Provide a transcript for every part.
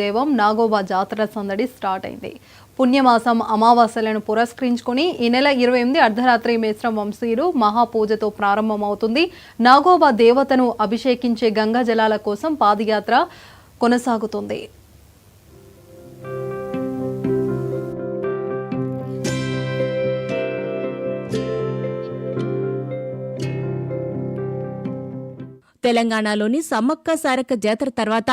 దేవం నాగోబా జాతర సందడి స్టార్ట్ అయింది. పుణ్యమాసం అమావాస్యలను పురస్కరించుకుని ఈ నెల 28 అర్ధరాత్రి మేస్రం వంశీయులు మహాపూజతో ప్రారంభమవుతుంది. నాగోబా దేవతను అభిషేకించే గంగా జలాల కోసం పాదయాత్ర కొనసాగుతుంది. తెలంగాణలోని సమ్మక్క సారక్క జాతర తర్వాత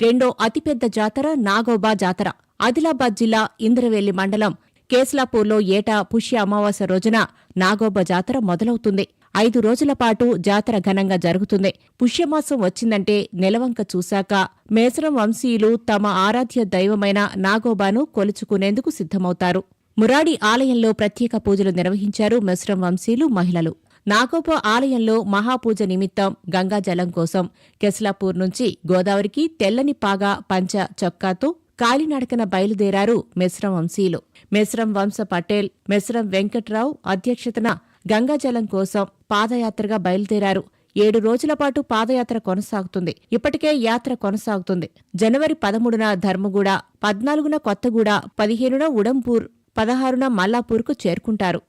రెండో అతిపెద్ద జాతర నాగోబా జాతర. ఆదిలాబాద్ జిల్లా ఇంద్రవెల్లి మండలం కేస్లాపూర్లో ఏటా పుష్య అమావాస్య రోజున నాగోబా జాతర మొదలవుతుంది. 5 రోజుల పాటు జాతర ఘనంగా జరుగుతుంది. పుష్యమాసం వచ్చిందంటే నెలవంక చూశాక మేసరం వంశీయులు తమ ఆరాధ్య దైవమైన నాగోబాను కొలుచుకునేందుకు సిద్ధమవుతారు. మురాడి ఆలయంలో ప్రత్యేక పూజలు నిర్వహించారు మేసరం వంశీయులు, మహిళలు. నాగోబా ఆలయంలో మహాపూజ నిమిత్తం గంగాజలం కోసం కెస్లాపూర్ నుంచి గోదావరికి తెల్లని పాగా పంచ చొక్కాతో కాలినడకన బయలుదేరారు మెస్రం వంశీయులు. మెస్రం వంశ పటేల్, మెస్రం వెంకట్రావు అధ్యక్షతన గంగాజలం కోసం పాదయాత్రగా బయలుదేరారు. 7 రోజుల పాటు పాదయాత్ర కొనసాగుతుంది. ఇప్పటికే యాత్ర కొనసాగుతుంది. జనవరి 13న ధర్మగూడ, 14న కొత్తగూడ, 15న ఉడంపూర్, 16న మల్లాపూర్కు చేరుకుంటారు.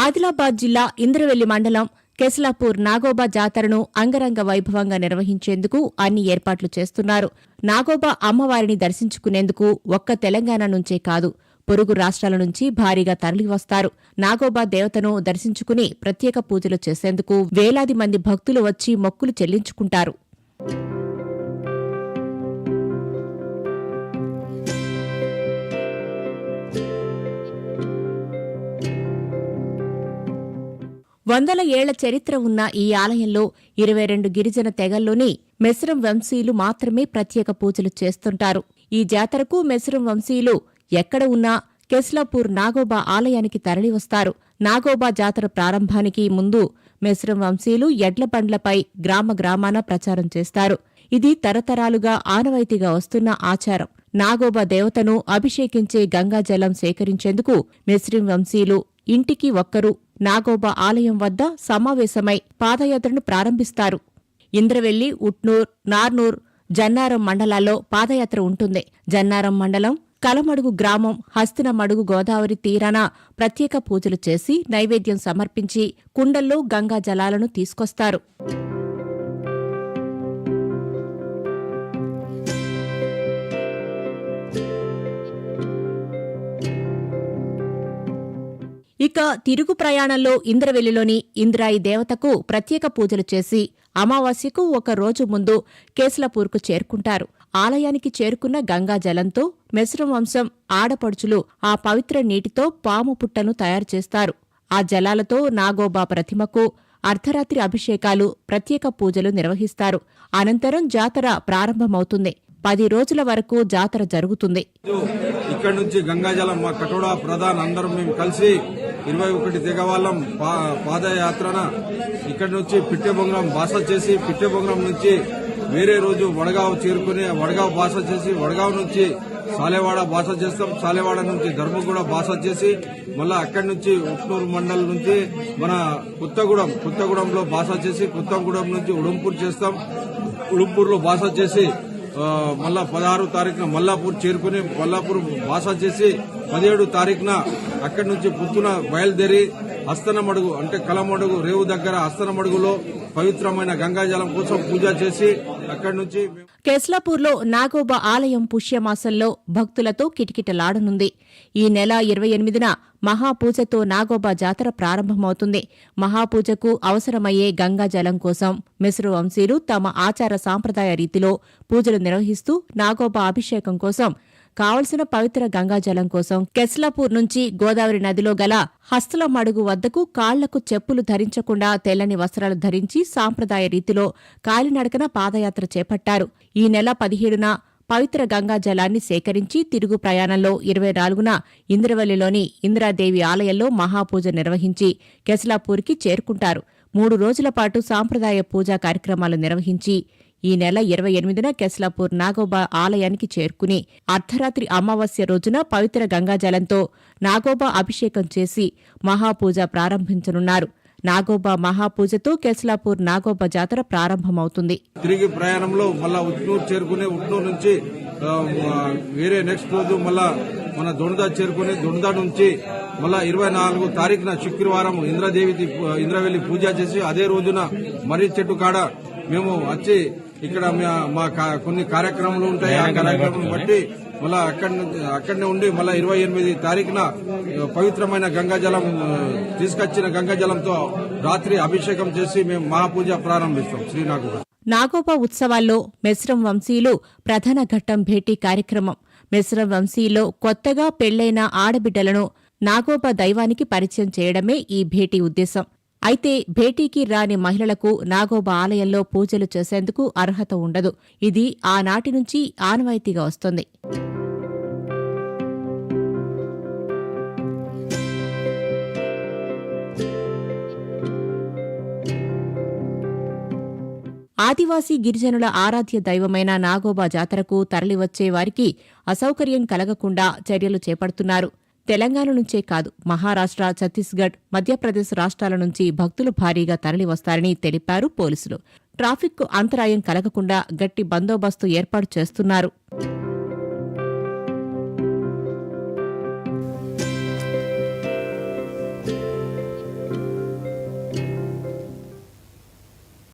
ఆదిలాబాద్ జిల్లా ఇంద్రవెల్లి మండలం కెస్లాపూర్ నాగోబా జాతరను అంగరంగ వైభవంగా నిర్వహించేందుకు అన్ని ఏర్పాట్లు చేస్తున్నారు. నాగోబా అమ్మవారిని దర్శించుకునేందుకు ఒక్క తెలంగాణ నుంచే కాదు, పొరుగు రాష్ట్రాల నుంచి భారీగా తరలివస్తారు. నాగోబా దేవతను దర్శించుకుని ప్రత్యేక పూజలు చేసేందుకు వేలాది మంది భక్తులు వచ్చి మొక్కులు చెల్లించుకుంటారు. వందల ఏళ్ల చరిత్ర ఉన్న ఈ ఆలయంలో 22 గిరిజన తెగల్లోని మెస్రం వంశీయులు మాత్రమే ప్రత్యేక పూజలు చేస్తుంటారు. ఈ జాతరకు మెస్రం వంశీయులు ఎక్కడ ఉన్నా కెస్లాపూర్ నాగోబా ఆలయానికి తరలివస్తారు. నాగోబా జాతర ప్రారంభానికి ముందు మెస్రం వంశీయులు ఎడ్ల బండ్లపై గ్రామాన ప్రచారం చేస్తారు. ఇది తరతరాలుగా ఆనవాయితీగా వస్తున్న ఆచారం. నాగోబా దేవతను అభిషేకించే గంగాజలం సేకరించేందుకు మెస్రం వంశీయులు ఇంటికి ఒక్కరు నాగోబా ఆలయం వద్ద సమావేశమై పాదయాత్రను ప్రారంభిస్తారు. ఇంద్రవెల్లి, ఉట్నూర్, నార్నూర్, జన్నారం మండలాల్లో పాదయాత్ర ఉంటుంది. జన్నారం మండలం కలమడుగు గ్రామం హస్తినమడుగు గోదావరి తీరాన ప్రత్యేక పూజలు చేసి నైవేద్యం సమర్పించి కుండల్లో గంగా జలాలను తీసుకొస్తారు. ఇక తిరుగు ప్రయాణంలో ఇంద్రవెల్లిలోని ఇంద్రాయి దేవతకు ప్రత్యేక పూజలు చేసి అమావాస్యకు 1 రోజు ముందు కేస్లాపూర్కు చేరుకుంటారు. ఆలయానికి చేరుకున్న గంగాజలంతో మెస్రం వంశం ఆడపడుచులు ఆ పవిత్ర నీటితో పాము పుట్టను తయారు చేస్తారు. ఆ జలాలతో నాగోబా ప్రతిమకు అర్ధరాత్రి అభిషేకాలు, ప్రత్యేక పూజలు నిర్వహిస్తారు. అనంతరం జాతర ప్రారంభమవుతుంది. 10 రోజుల వరకు జాతర జరుగుతుంది. ఇక్కడ నుంచి గంగాజలం మా కటోడా ప్రధాన్ అందరం మేము కలిసి 21 తెగవాళ్ళం పాదయాత్రన ఇక్కడ నుంచి పిట్టెబొంగరం బాస చేసి పిట్టెబొంగరం నుంచి వేరే రోజు వడగావ్ చేరుకుని వడగావ్ బాస చేసి వడగావ్ నుంచి సాలెవాడ బాస చేస్తాం. సాలెవాడ నుంచి ధర్మగూడ బాస చేసి మళ్ళా అక్కడి నుంచి ఉట్నూరు మండలం నుంచి మన కొత్తగూడెంలో బాస చేసి కొత్తగూడెం నుంచి ఉడంపూర్ చేస్తాం. ఉడంపూర్లో బాస చేసి మళ్ళా 16 తారీఖున మల్లాపూర్ చేరుకుని మల్లాపూర్ బాస చేసి 17 తారీఖున అక్కడి నుంచి పుత్తున బయలుదేరి హస్తనమడుగు అంటే కలమడుగు రేవు దగ్గర హస్తనమడుగులో పవిత్రమైన గంగాజలం కోసం పూజ చేసి అక్కడి నుంచి కెస్లాపూర్లో నాగోబా ఆలయం పుష్యమాసంలో భక్తులతో కిటకిటలాడనుంది. ఈ నెల 28న మహాపూజతో నాగోబా జాతర ప్రారంభమవుతుంది. మహాపూజకు అవసరమయ్యే గంగాజలం కోసం మెస్రు వంశీయులు తమ ఆచార సాంప్రదాయ రీతిలో పూజలు నిర్వహిస్తూ నాగోబా అభిషేకం కోసం కావలసిన పవిత్ర గంగాజలం కోసం కెస్లాపూర్ నుంచి గోదావరి నదిలో గల హస్తలమడుగు వద్దకు కాళ్లకు చెప్పులు ధరించకుండా తెల్లని వస్త్రాలు ధరించి సాంప్రదాయ రీతిలో కాలినడకన పాదయాత్ర చేపట్టారు. ఈ నెల 17న పవిత్ర గంగాజలాన్ని సేకరించి తిరుగు ప్రయాణంలో 24న ఇంద్రవల్లిలోని ఇంద్రాదేవి ఆలయంలో మహాపూజ నిర్వహించి కెస్లాపూర్కి చేరుకుంటారు. 3 రోజుల పాటు సాంప్రదాయ పూజా కార్యక్రమాలు నిర్వహించి ఈ నెల 28న కెస్లాపూర్ నాగోబా ఆలయానికి చేరుకుని అర్ధరాత్రి అమావాస్య రోజున పవిత్ర గంగాజలంతో నాగోబా అభిషేకం చేసి మహాపూజ ప్రారంభించనున్నారు. నాగోబా మహాపూజతో కెస్లాపూర్ నాగోబా జాతర ప్రారంభమవుతుంది. తిరిగి ప్రయాణంలో మళ్ళా ఉట్నూరు చేరుకుని ఉట్నూరు నుంచి వేరే నెక్స్ట్ రోజు మళ్ళా మన దొండదా చేరుకుని దొండదా నుంచి మళ్ళా 24 తారీఖున శుక్రవారం ఇంద్రవెల్లి పూజ చేసి అదే రోజున మర్రి చెట్టు కాడ మేము వచ్చి ఇక్కడ మా కొన్ని కార్యక్రమాలు ఉంటాయి. ఆ కార్యక్రమం బట్టి మళ్ళా అక్కడనే ఉండి మళ్ళా 28 తారీఖున పవిత్రమైన గంగాజలం తీసుకొచ్చిన గంగాజలంతో రాత్రి అభిషేకం చేసి మేము మహాపూజ ప్రారంభిస్తాం. శ్రీనాగోబా నాగోబా ఉత్సవాల్లో మెస్రం వంశీయులు ప్రధాన ఘట్టం భేటీ కార్యక్రమం. మెస్రం వంశీయులో కొత్తగా పెళ్లైన ఆడబిడ్డలను నాగోబా దైవానికి పరిచయం చేయడమే ఈ భేటీ ఉద్దేశం. అయితే భేటీకి రాని మహిళలకు నాగోబా ఆలయంలో పూజలు చేసేందుకు అర్హత ఉండదు. ఇది ఆనాటి నుంచి ఆనవాయితీగా వస్తోంది. ఆదివాసీ గిరిజనుల ఆరాధ్య దైవమైన నాగోబా జాతరకు తరలివచ్చే వారికి అసౌకర్యం కలగకుండా చర్యలు చేపడుతున్నారు. తెలంగాణ నుంచే కాదు, మహారాష్ట్ర, ఛత్తీస్గఢ్, మధ్యప్రదేశ్ రాష్ట్రాల నుంచి భక్తులు భారీగా తరలివస్తారని తెలిపారు పోలీసులు. ట్రాఫిక్కు అంతరాయం కలగకుండా గట్టి బందోబస్తు ఏర్పాటు చేస్తున్నారు.